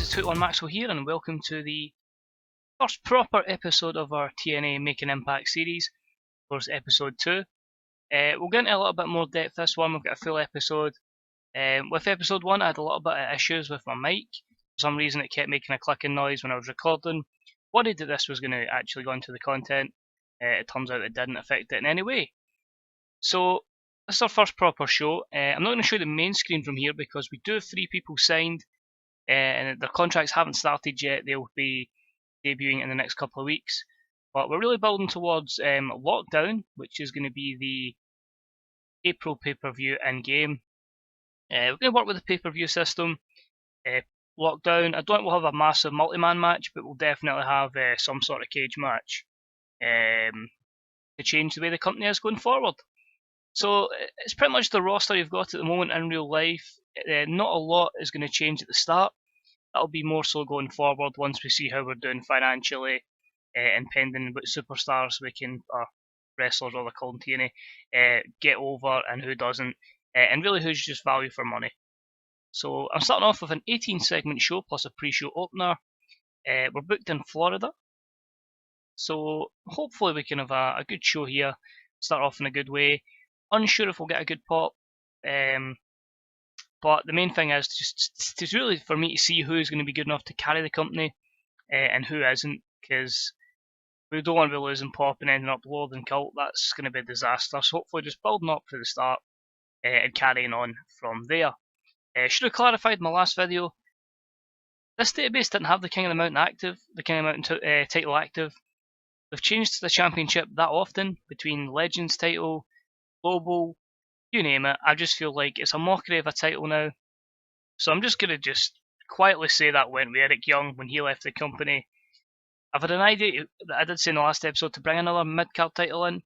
guys, 21 Maxwell here, and welcome to the first proper episode of our TNA Make an Impact series. Of course, episode 2. We'll get into a little bit more depth this one. We've got a full episode. With episode 1, I had a little bit of issues with my mic. For some reason, it kept making a clicking noise when I was recording. Worried that this was going to actually go into the content. It turns out it didn't affect it in any way. So, this is our first proper show. I'm not going to show the main screen from here because we do have 3 people signed. And their contracts haven't started yet. They'll be debuting in the next couple of weeks. But we're really building towards Lockdown, which is going to be the April pay-per-view in-game. We're going to work with the pay-per-view system. Lockdown, I don't think we'll have a massive multi-man match, but we'll definitely have some sort of cage match to change the way the company is going forward. So it's pretty much the roster you've got at the moment in real life. Not a lot is going to change at the start. That'll be more so going forward once we see how we're doing financially and pending what superstars we can, or wrestlers or they're called in TNA, get over and who doesn't, and really who's just value for money. So I'm starting off with an 18 segment show plus a pre-show opener. We're booked in Florida, so hopefully we can have a good show here, start off in a good way. Unsure if we'll get a good pop, but the main thing is just really for me to see who's going to be good enough to carry the company and who isn't, because we don't want to be losing pop and ending up lower than Cult. That's going to be a disaster. So hopefully just building up to the start and carrying on from there. Should have clarified in my last video, this database didn't have the King of the Mountain active, the King of the Mountain title active. They've changed the championship that often between Legends title, Global, you name it. I just feel like it's a mockery of a title now. So I'm just going to just quietly say that went with Eric Young when he left the company. I've had an idea that I did say in the last episode to bring another mid-card title in.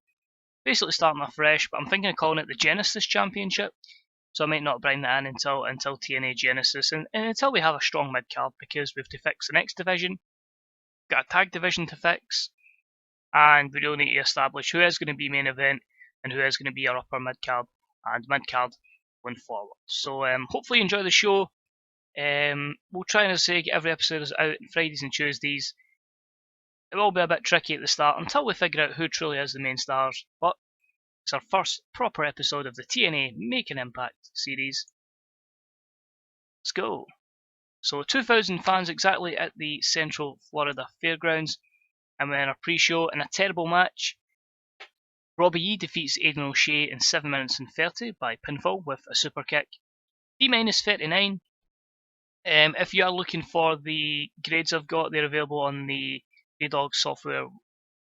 Basically starting afresh, but I'm thinking of calling it the Genesis Championship. So I might not bring that in until TNA Genesis and until we have a strong mid-card, because we have to fix the next division. We've got a tag division to fix. And we really need to establish who is going to be main event and who is going to be our upper mid-card and mid-card going forward. So hopefully you enjoy the show. We'll try and get every episode out on Fridays and Tuesdays. It will be a bit tricky at the start until we figure out who truly is the main stars, but it's our first proper episode of the TNA Make an Impact series. Let's go. So 2,000 fans exactly at the Central Florida Fairgrounds, and then our pre-show in a terrible match. Robbie E defeats Aidan O'Shea in 7 minutes and 30 by pinfall with a super kick. D-39. If you are looking for the grades I've got, they're available on the Dog software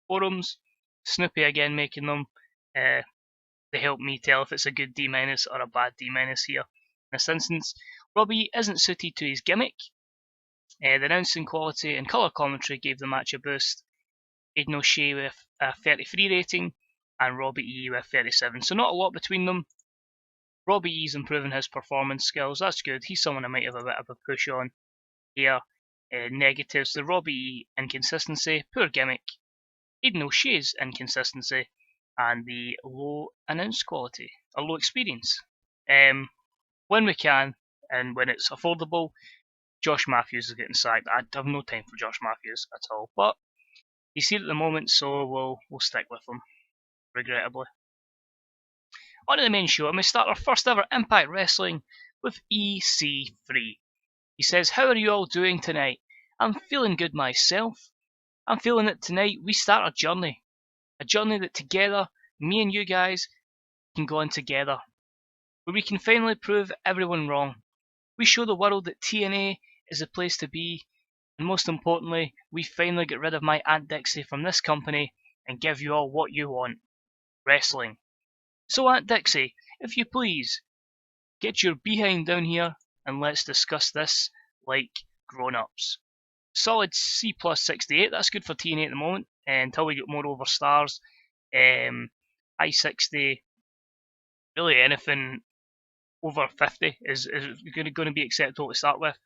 forums. Snoopy again making them. They help me tell if it's a good D- or a bad D- here. In this instance, Robbie isn't suited to his gimmick. The announcing quality and colour commentary gave the match a boost. Aidan O'Shea with a 33 rating and Robbie E with 37. So not a lot between them. Robbie E's improving his performance skills. That's good. He's someone I might have a bit of a push on here. Negatives: the Robbie E inconsistency, poor gimmick, Aidan O'Shea's inconsistency, and the low announce quality, or low experience. When we can, and when it's affordable, Josh Matthews is getting sacked. I have no time for Josh Matthews at all, but he's here at the moment, so we'll stick with him, regrettably. On to the main show, and we start our first ever Impact Wrestling with EC3. He says, "How are you all doing tonight? I'm feeling good myself. I'm feeling that tonight we start a journey that together, me and you guys, can go on together, where we can finally prove everyone wrong. We show the world that TNA is the place to be, and most importantly, we finally get rid of my Aunt Dixie from this company and give you all what you want, wrestling. So Aunt Dixie, if you please, get your behind down here and let's discuss this like grown-ups." Solid C plus 68, that's good for TNA at the moment, until we get more over stars. High 60, really anything over 50 is going to be acceptable to start with.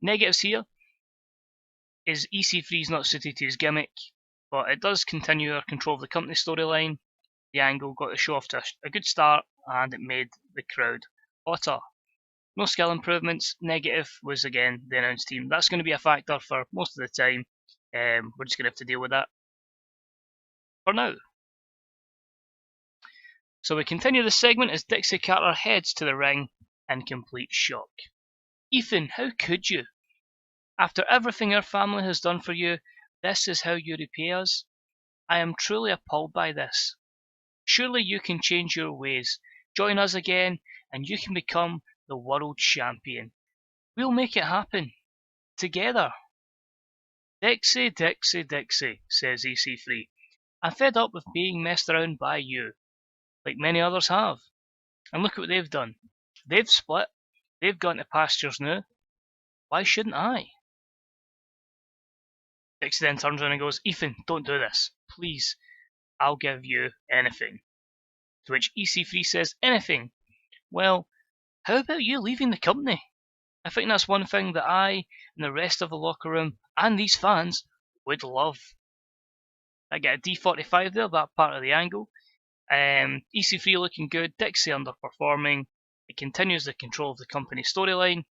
Negatives here is EC3 is not suited to his gimmick, but it does continue our control of the company storyline. The angle got the show off to a good start, and it made the crowd hotter. No skill improvements. Negative was again the announced team. That's going to be a factor for most of the time. We're just going to have to deal with that for now. So we continue the segment as Dixie Carter heads to the ring in complete shock. Ethan, how could you? After everything our family has done for you, this is how you repay us? I am truly appalled by this. Surely you can change your ways, join us again, and you can become the world champion. We'll make it happen. Together. Dixie, Dixie, Dixie, says EC3. I'm fed up with being messed around by you, like many others have. And look what they've done. They've split. They've gone to pastures now. Why shouldn't I? Dixie then turns around and goes, Ethan, don't do this. Please, I'll give you anything. To which EC3 says, anything? Well, how about you leaving the company? I think that's one thing that I and the rest of the locker room and these fans would love. I get a D45 there, that part of the angle. EC3 looking good, Dixie underperforming. It continues the control of the company storyline.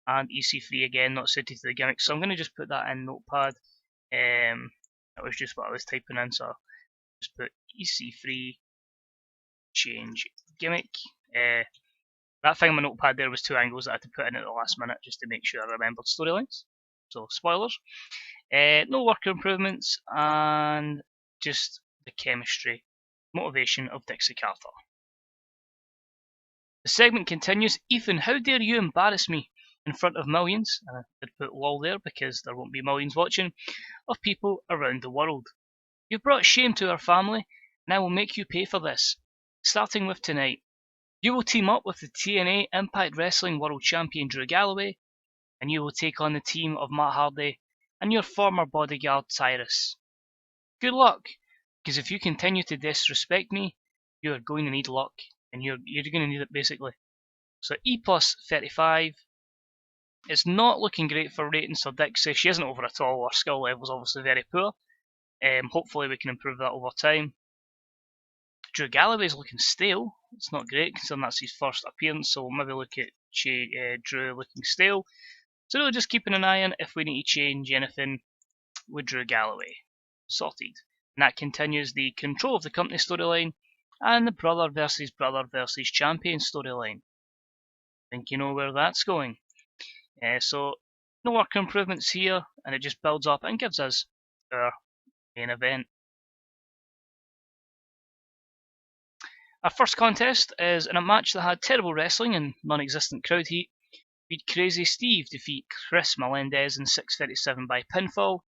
And EC3 again not suited to the gimmick. So I'm going to just put that in Notepad. That was just what I was typing in, so I'll just put EC3 change gimmick. That thing on my notepad there was two angles that I had to put in at the last minute just to make sure I remembered storylines. So spoilers. No worker improvements and just the chemistry, motivation of Dixie Carter. The segment continues. Ethan, how dare you embarrass me in front of millions, and I did put lol there because there won't be millions watching, of people around the world. You've brought shame to our family, and I will make you pay for this. Starting with tonight. You will team up with the TNA Impact Wrestling World Champion Drew Galloway, and you will take on the team of Matt Hardy and your former bodyguard Tyrus. Good luck, because if you continue to disrespect me, you are going to need luck, and you're going to need it basically. So E plus 35. It's not looking great for ratings for Dixie. She isn't over at all. Her skill level is obviously very poor. Hopefully we can improve that over time. Drew Galloway's looking stale. It's not great considering that's his first appearance, so we'll maybe look at Drew looking stale. So really just keeping an eye on if we need to change anything with Drew Galloway. Sorted. And that continues the control of the company storyline and the brother versus champion storyline. Think you know where that's going. So no work improvements here, and it just builds up and gives us our main event. Our first contest is in a match that had terrible wrestling and non-existent crowd heat. We had Crazy Steve defeat Chris Melendez in 6:37 by pinfall.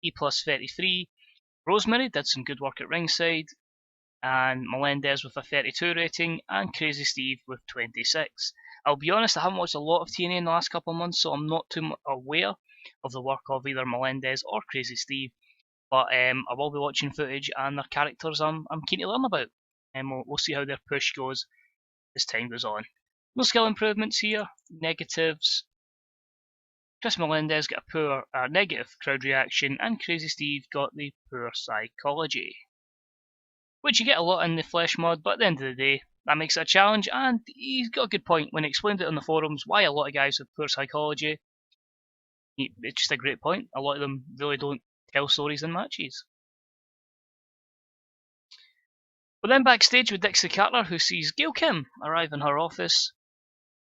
E plus 33. Rosemary did some good work at ringside, and Melendez with a 32 rating, and Crazy Steve with 26. I'll be honest, I haven't watched a lot of TNA in the last couple of months, so I'm not too aware of the work of either Melendez or Crazy Steve. But I will be watching footage, and their characters I'm keen to learn about. And we'll see how their push goes as time goes on. No skill improvements here, negatives. Chris Melendez got a poor negative crowd reaction, and Crazy Steve got the poor psychology. Which you get a lot in the Flesh mod, but at the end of the day, that makes it a challenge, and he's got a good point when he explained it on the forums why a lot of guys have poor psychology. It's just a great point. A lot of them really don't tell stories in matches. We're then backstage with Dixie Carter, who sees Gail Kim arrive in her office.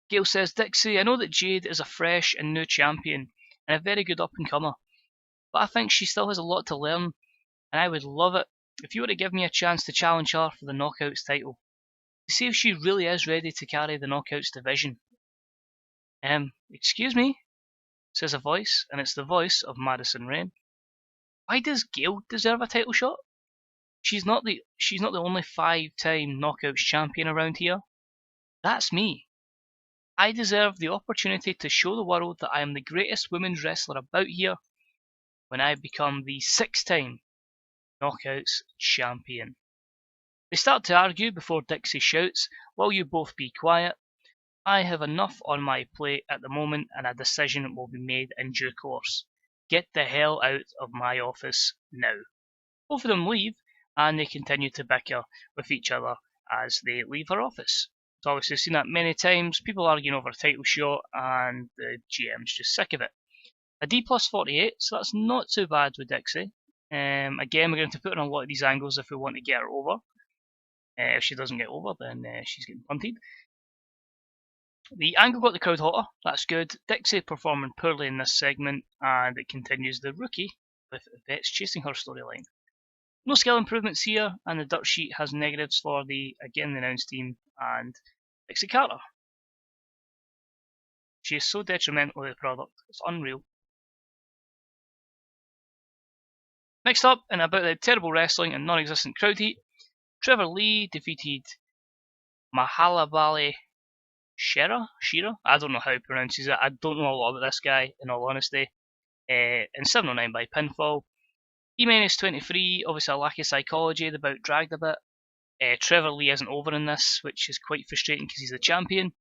Gail says, Dixie, I know that Jade is a fresh and new champion, and a very good up-and-comer, but I think she still has a lot to learn, and I would love it if you were to give me a chance to challenge her for the Knockouts title, to see if she really is ready to carry the Knockouts division. Excuse me, says a voice, and it's the voice of Madison Rayne. Why does Gail deserve a title shot? She's not the only 5-time Knockouts champion around here. That's me. I deserve the opportunity to show the world that I am the greatest women's wrestler about here when I become the 6-time Knockouts champion. They start to argue before Dixie shouts, will you both be quiet? I have enough on my plate at the moment, and a decision will be made in due course. Get the hell out of my office now. Both of them leave, and they continue to bicker with each other as they leave her office. So obviously I've seen that many times, people arguing over a title shot and the GM's just sick of it. A D plus 48, so that's not too bad with Dixie. Again, we're going to put her on a lot of these angles if we want to get her over. If she doesn't get over, then she's getting punted. The angle got the crowd hotter, that's good. Dixie performing poorly in this segment, and it continues the rookie with vets chasing her storyline. No skill improvements here, and the dirt sheet has negatives for the announced team and Dixie Carter. She is so detrimental to the product, it's unreal. Next up, and about the terrible wrestling and non-existent crowd heat, Trevor Lee defeated Mahalabali Shera? I don't know how he pronounces it. I don't know a lot about this guy, in all honesty. In 709 by pinfall. E-23, obviously a lack of psychology, the bout dragged a bit. Trevor Lee isn't over in this, which is quite frustrating because he's the champion.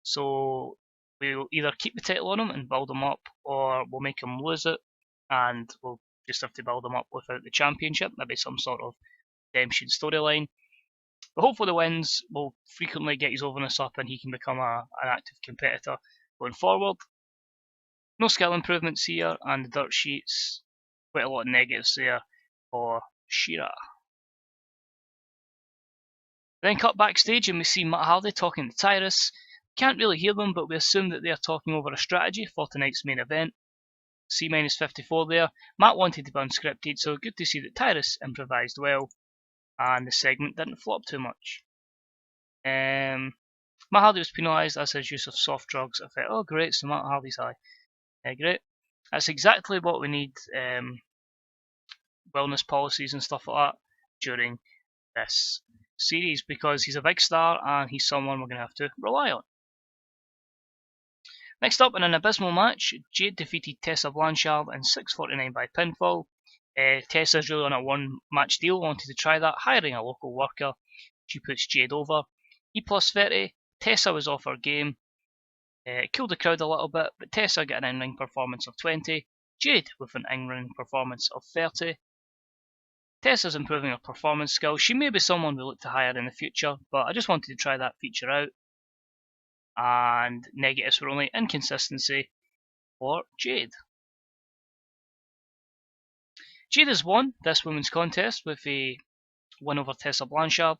So we'll either keep the title on him and build him up, or we'll make him lose it, and we'll just have to build him up without the championship, maybe some sort of redemption storyline. But hopefully the wins will frequently get his overness up and he can become an active competitor going forward. No skill improvements here, and the dirt sheets, quite a lot of negatives there for Shera. Then cut backstage and we see Matt Hardy talking to Tyrus. Can't really hear them, but we assume that they are talking over a strategy for tonight's main event. C-54 there. Matt wanted to be unscripted, so good to see that Tyrus improvised well, and the segment didn't flop too much. Matt Hardy was penalised as his use of soft drugs affected. Oh great, so Matt Hardy's high. Great. That's exactly what we need, wellness policies and stuff like that during this series, because he's a big star and he's someone we're going to have to rely on. Next up, in an abysmal match, Jade defeated Tessa Blanchard in 6:49 by pinfall. Tessa's really on a one-match deal, wanted to try that, hiring a local worker. She puts Jade over. E plus 30, Tessa was off her game. Killed the crowd a little bit, but Tessa got an in-ring performance of 20. Jade with an in-ring performance of 30. Tessa's improving her performance skills. She may be someone we look to hire in the future, but I just wanted to try that feature out. And negatives were only inconsistency for Jade. Jade has won this women's contest with a win over Tessa Blanchard.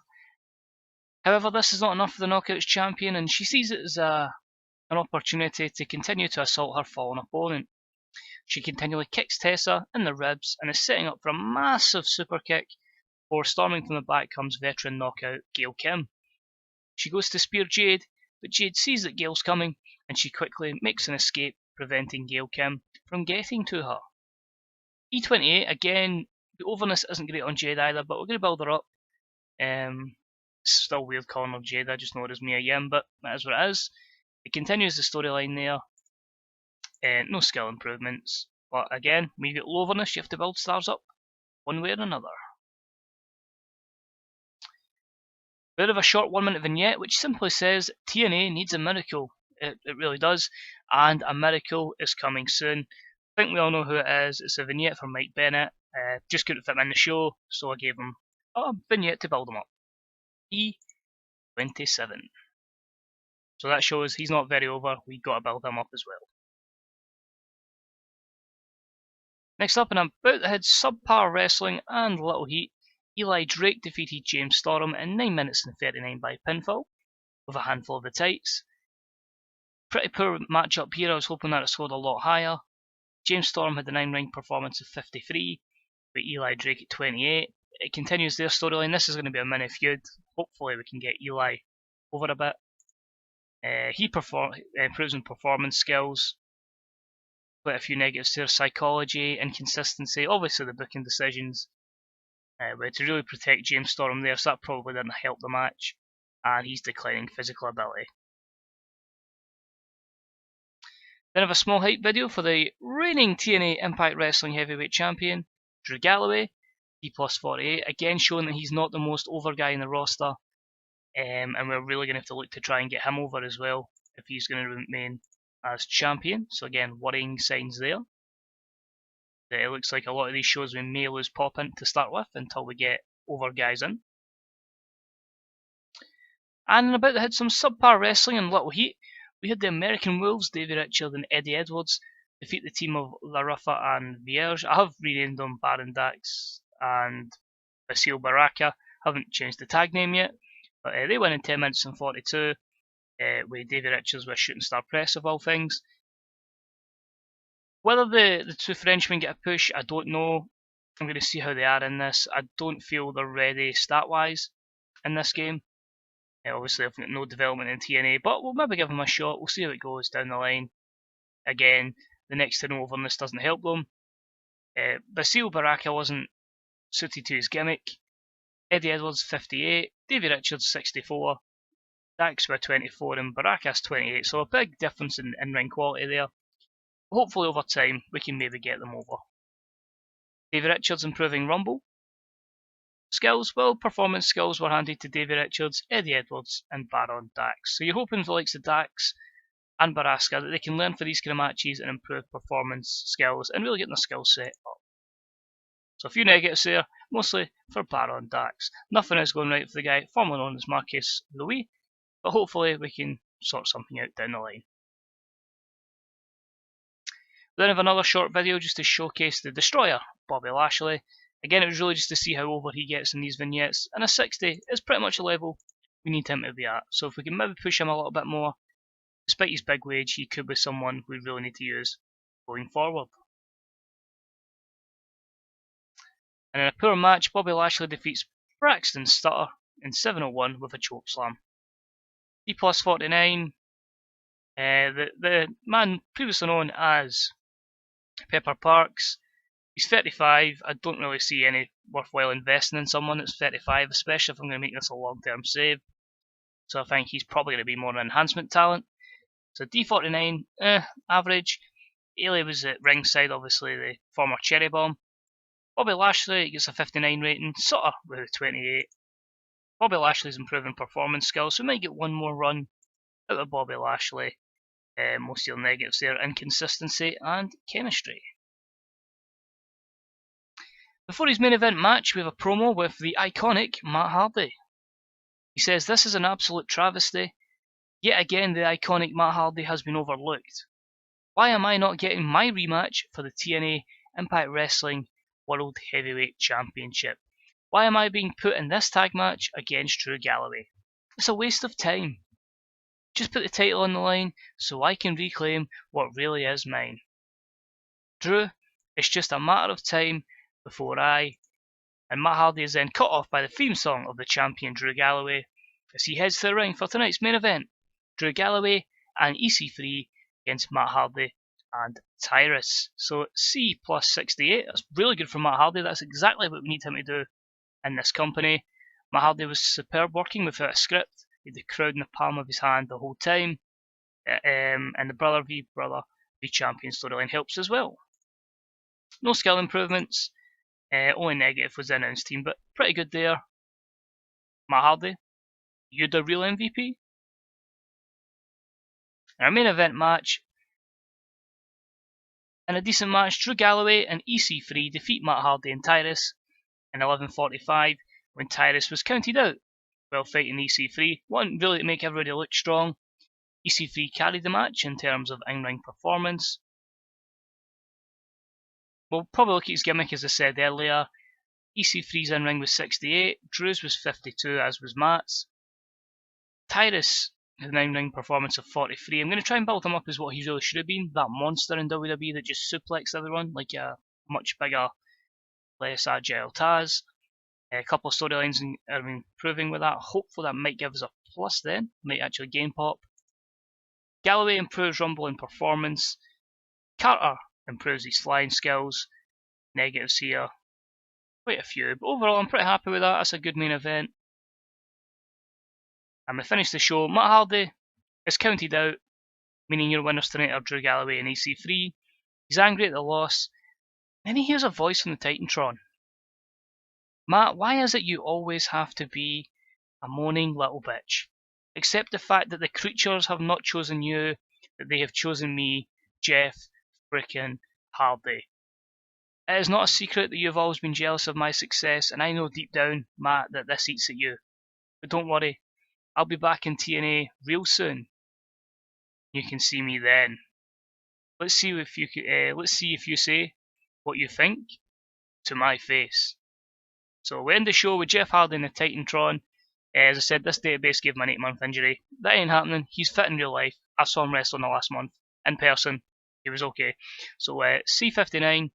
However, this is not enough for the Knockouts champion, and she sees it as an opportunity to continue to assault her fallen opponent. She continually kicks Tessa in the ribs and is setting up for a massive super kick, before storming from the back comes veteran knockout Gail Kim. She goes to spear Jade, but Jade sees that Gail's coming, and she quickly makes an escape, preventing Gail Kim from getting to her. E28, again, the overness isn't great on Jade either, but we're going to build her up. It's still weird calling her Jade, I just know it as Mia Yim, but that is what it is. It continues the storyline there. No skill improvements, but again, when you get low overness, you have to build stars up, one way or another. Bit of a short 1 minute vignette which simply says TNA needs a miracle. It really does, and a miracle is coming soon. I think we all know who it is. It's a vignette from Mike Bennett. Just couldn't fit him in the show, so I gave him a vignette to build him up. E27. So that shows he's not very over. We got to build him up as well. Next up, in about the head subpar wrestling and little heat, Eli Drake defeated James Storm in 9 minutes and 39 by pinfall, with a handful of the tights. Pretty poor matchup here. I was hoping that it scored a lot higher. James Storm had an in-ring performance of 53, with Eli Drake at 28. It continues their storyline. This is going to be a mini feud. Hopefully we can get Eli over a bit. He improves in performance skills. Quite a few negatives there. Psychology, inconsistency, obviously the booking decisions. But to really protect James Storm there, so that probably didn't help the match. And he's declining physical ability. Then I have a small hype video for the reigning TNA Impact Wrestling Heavyweight Champion, Drew Galloway, D plus 48, again showing that he's not the most over guy in the roster, and we're really going to have to look to try and get him over as well if he's going to remain as champion. So again, worrying signs there. It looks like a lot of these shows we may lose pop in to start with until we get over guys in. And about they had some subpar wrestling and little heat. We had the American Wolves, Davey Richards and Eddie Edwards, defeat the team of La Rufa and Vierge. I have renamed them Baron Dax and Basil Baraka. Haven't changed the tag name yet, but they win in 10 minutes and 42 with Davey Richards with a shooting star press of all things. Whether the two Frenchmen get a push, I don't know. I'm going to see how they are in this. I don't feel they're ready stat-wise in this game. Obviously, I've got no development in TNA, but we'll maybe give them a shot. We'll see how it goes down the line. Again, the next to know over this doesn't help them. Basil Baraka wasn't suited to his gimmick. Eddie Edwards 58, Davey Richards 64, Dax with 24 and Baraka's 28, so a big difference in ring quality there. Hopefully over time we can maybe get them over. Davey Richards improving Rumble. Skills, well, performance skills were handed to Davey Richards, Eddie Edwards and Baron Dax. So you're hoping for the likes of Dax and Baraska that they can learn for these kind of matches and improve performance skills and really get their skill set up. So a few negatives there, mostly for Baron Dax. Nothing is going right for the guy formerly known as Marcus Louis, but hopefully we can sort something out down the line. We then have another short video just to showcase the Destroyer, Bobby Lashley. Again, it was really just to see how over he gets in these vignettes, and a 60 is pretty much a level we need him to be at. So if we can maybe push him a little bit more, despite his big wage, he could be someone we really need to use going forward. And in a poor match, Bobby Lashley defeats Braxton Stutter in 7:01 with a chokeslam. D plus 49, the man previously known as Pepper Parks, he's 35. I don't really see any worthwhile investing in someone that's 35, especially if I'm going to make this a long-term save. So I think he's probably going to be more an enhancement talent. So D49, average. Ailey was at ringside, obviously the former Cherry Bomb. Bobby Lashley gets a 59 rating. Sutter with a 28. Bobby Lashley's improving performance skills, so we might get one more run out of Bobby Lashley. Most of your negatives there, inconsistency and chemistry. Before his main event match, we have a promo with the iconic Matt Hardy. He says, "This is an absolute travesty. Yet again, the iconic Matt Hardy has been overlooked. Why am I not getting my rematch for the TNA Impact Wrestling World Heavyweight Championship? Why am I being put in this tag match against Drew Galloway? It's a waste of time. Just put the title on the line so I can reclaim what really is mine. Drew, it's just a matter of time before I..." And Matt Hardy is then cut off by the theme song of the champion Drew Galloway as he heads to the ring for tonight's main event. Drew Galloway and EC3 against Matt Hardy and Tyrus. So C plus 68, that's really good for Matt Hardy. That's exactly what we need him to do in this company. Matt Hardy was superb working without a script. He had the crowd in the palm of his hand the whole time. And the Brother v Champion storyline helps as well. No skill improvements. Only negative was the announced team, but pretty good there. Matt Hardy, you the real MVP. Our main event match, in a decent match, Drew Galloway and EC3 defeat Matt Hardy and Tyrus in 11:45 when Tyrus was counted out while fighting EC3. Wanting really to make everybody look strong. EC3 carried the match in terms of in-ring performance. We'll probably look at his gimmick as I said earlier. EC3's in-ring was 68, Drew's was 52 as was Matt's. Tyrus had an in-ring performance of 43. I'm going to try and build him up as what he really should have been, that monster in WWE that just suplexed everyone like a much bigger, less agile Taz. A couple of storylines are improving with that. Hopefully that might give us a plus then, might actually gain pop. Galloway improves Rumble in performance. Carter improves his flying skills. Negatives here, quite a few, but overall I'm pretty happy with that. That's a good main event. And we finish the show. Matt Hardy is counted out, meaning your winners tonight are Drew Galloway and EC3. He's angry at the loss. Then he hears a voice from the Titantron. "Matt, why is it you always have to be a moaning little bitch? Accept the fact that the creatures have not chosen you, that they have chosen me, Jeff frickin' Hardy. It is not a secret that you have always been jealous of my success, and I know deep down, Matt, that this eats at you. But don't worry, I'll be back in TNA real soon. You can see me then. Let's see if you say what you think to my face. So we end the show with Jeff Hardy in the Titantron. As I said, this database gave him an 8-month injury. That ain't happening. He's fit in real life. I saw him wrestle in the last month in person. He was okay. So C59,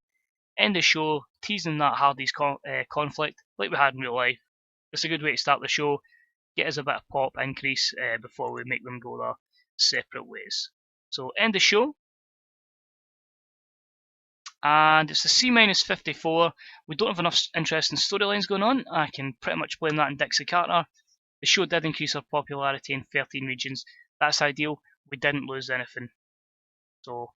end the show, teasing that Hardy's conflict like we had in real life. It's a good way to start the show. Get us a bit of pop increase before we make them go their separate ways. So end the show. And it's the C-54. We don't have enough interesting storylines going on. I can pretty much blame that on Dixie Carter. The show did increase our popularity in 13 regions. That's ideal. We didn't lose anything. So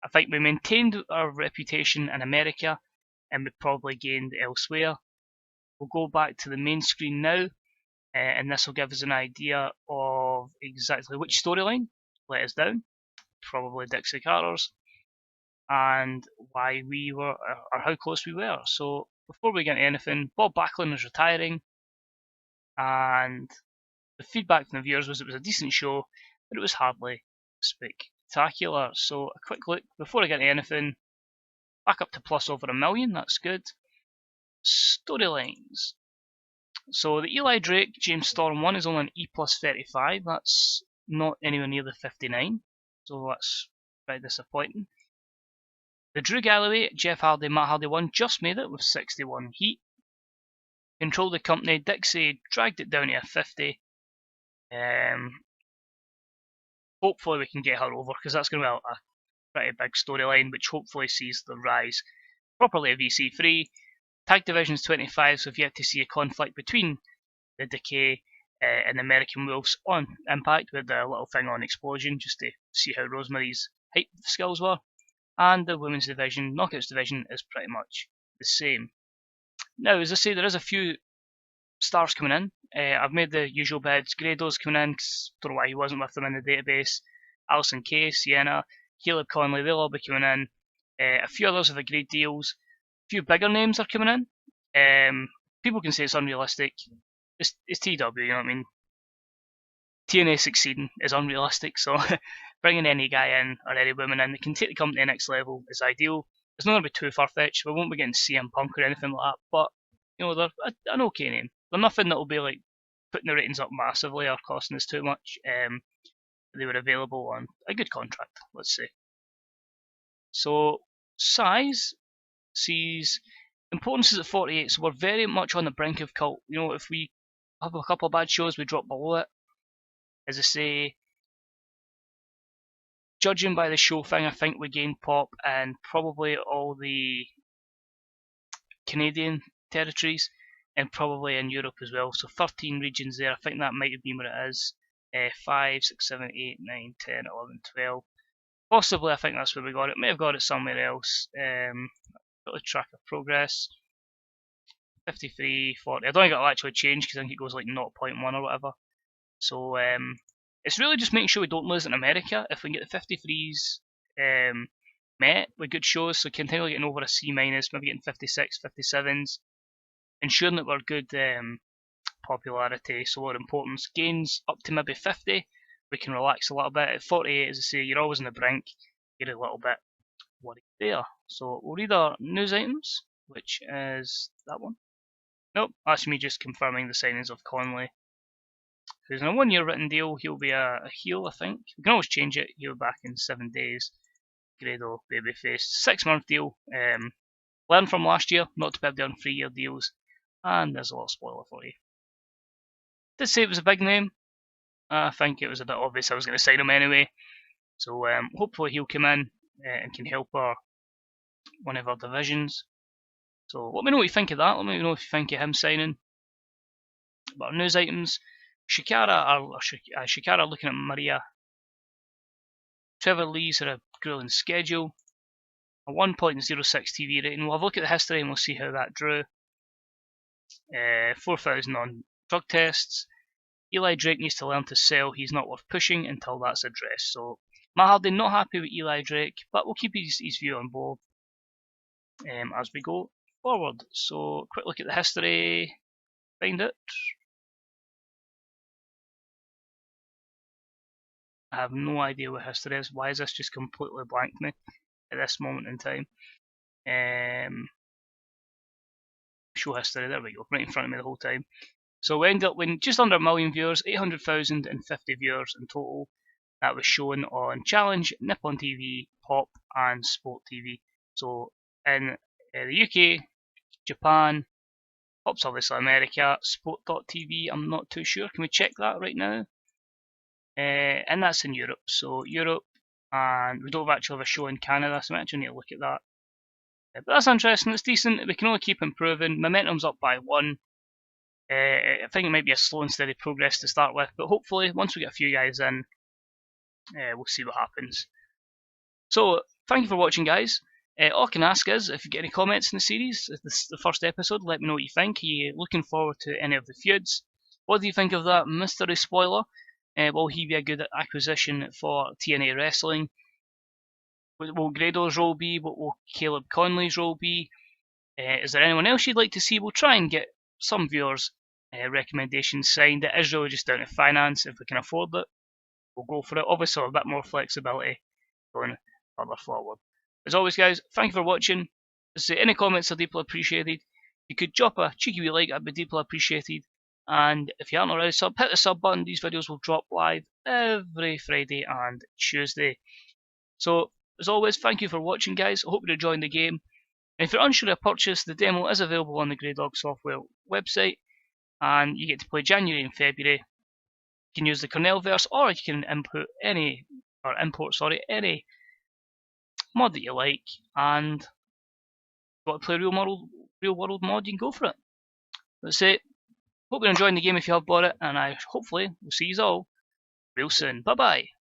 I think we maintained our reputation in America and we probably gained elsewhere. We'll go back to the main screen now, and this will give us an idea of exactly which storyline let us down. Probably Dixie Carter's. And why we were, or how close we were. So before we get into anything, Bob Backlund is retiring, and the feedback from the viewers was it was a decent show, but it was hardly spectacular. So a quick look before I get into anything. Back up to plus over 1 million. That's good. Storylines. So the Eli Drake James Storm one is only an E plus 35. That's not anywhere near the 59. So that's very disappointing. The Drew Galloway, Jeff Hardy, Matt Hardy one just made it with 61 heat. Controlled the company, Dixie dragged it down to a 50. Hopefully we can get her over because that's going to be a pretty big storyline which hopefully sees the rise properly of EC3. Tag Division's 25, so I've yet to see a conflict between the Decay and the American Wolves on Impact with the little thing on Explosion just to see how Rosemary's hype skills were. And the women's division, Knockouts division, is pretty much the same. Now, as I say, there is a few stars coming in. I've made the usual beds. Grado's coming in, because I don't know why he wasn't with them in the database. Alison Kay, Sienna, Caleb Conley, they'll all be coming in. A few others have agreed deals. A few bigger names are coming in. People can say it's unrealistic. It's TW, you know what I mean? TNA succeeding is unrealistic, so bringing any guy in or any woman in that can take the company to the next level is ideal. It's not going to be too far-fetched. We won't be getting CM Punk or anything like that, but you know, they're an okay name. They're nothing that will be like putting the ratings up massively or costing us too much. They were available on a good contract, let's say. So size sees importance is at 48, so we're very much on the brink of cult. You know, if we have a couple of bad shows, we drop below it. As I say, judging by the show thing, I think we gained pop and probably all the Canadian territories and probably in Europe as well. So 13 regions there. I think that might have been what it is. 5, 6, 7, 8, 9, 10, 11, 12. Possibly, I think that's where we got it. May have got it somewhere else. Got the track of progress. 53, 40. I don't think it'll actually change because I think it goes like 0.1 or whatever. So it's really just making sure we don't lose in America. If we can get the 53s met with good shows, so continually getting over a C minus, maybe getting 56, 57s, ensuring that we're good popularity, so our importance gains up to maybe 50, we can relax a little bit. At 48, as I say, you're always on the brink, you're a little bit worried there. So we'll read our news items, which is that one. Nope, that's me just confirming the signings of Conley, who's in a 1-year written deal. He'll be a heel, I think. We can always change it. He'll be back in 7 days. Grado, babyface. 6-month deal. Learn from last year, not to be able to earn 3-year deals. And there's a little spoiler for you. Did say it was a big name. I think it was a bit obvious I was going to sign him anyway. So hopefully he'll come in and can help one of our divisions. So let me know what you think of that. Let me know if you think of him signing. But our news items. Shikara looking at Maria. Trevor Lee's had a grueling schedule. A 1.06 TV rating. We'll have a look at the history and we'll see how that drew. 4,000 on drug tests. Eli Drake needs to learn to sell. He's not worth pushing until that's addressed. So Matt Hardy not happy with Eli Drake, but we'll keep his view on board as we go forward. So quick look at the history. Find it. I have no idea what history is. Why is this just completely blanked me at this moment in time? Show history, there we go, right in front of me the whole time. So we ended up with just under a million viewers, 800,050 viewers in total. That was shown on Challenge, Nippon TV, Pop, and Sport TV. So in the UK, Japan, Pop's obviously America, Sport.tv, I'm not too sure. Can we check that right now? And that's in Europe. So Europe, and we don't actually have a show in Canada, so I actually need to look at that. But that's interesting, it's decent, we can only keep improving. Momentum's up by 1. I think it might be a slow and steady progress to start with, but hopefully once we get a few guys in, we'll see what happens. So, thank you for watching, guys. All I can ask is, if you get any comments in the series, if this is the first episode, let me know what you think. Are you looking forward to any of the feuds? What do you think of that mystery spoiler? Will he be a good acquisition for TNA Wrestling? What will Grado's role be? What will Caleb Conley's role be? Is there anyone else you'd like to see? We'll try and get some viewers' recommendations signed. It is really just down to finance. If we can afford it, we'll go for it. Obviously, a bit more flexibility going further forward. As always, guys, thank you for watching. Any comments are deeply appreciated. You could drop a cheeky wee like, that'd be deeply appreciated. And if you aren't already sub, hit the sub button. These videos will drop live every Friday and Tuesday. So, as always, thank you for watching, guys. I hope you're enjoying the game. And if you're unsure of purchase, the demo is available on the Grey Dog Software website, and you get to play January and February. You can use the Cornellverse, or you can import any mod that you like, and if you want to play real world mod, you can go for it. That's it. Hope you're enjoying the game if you have bought it, and I hopefully will see you all real soon. Bye bye.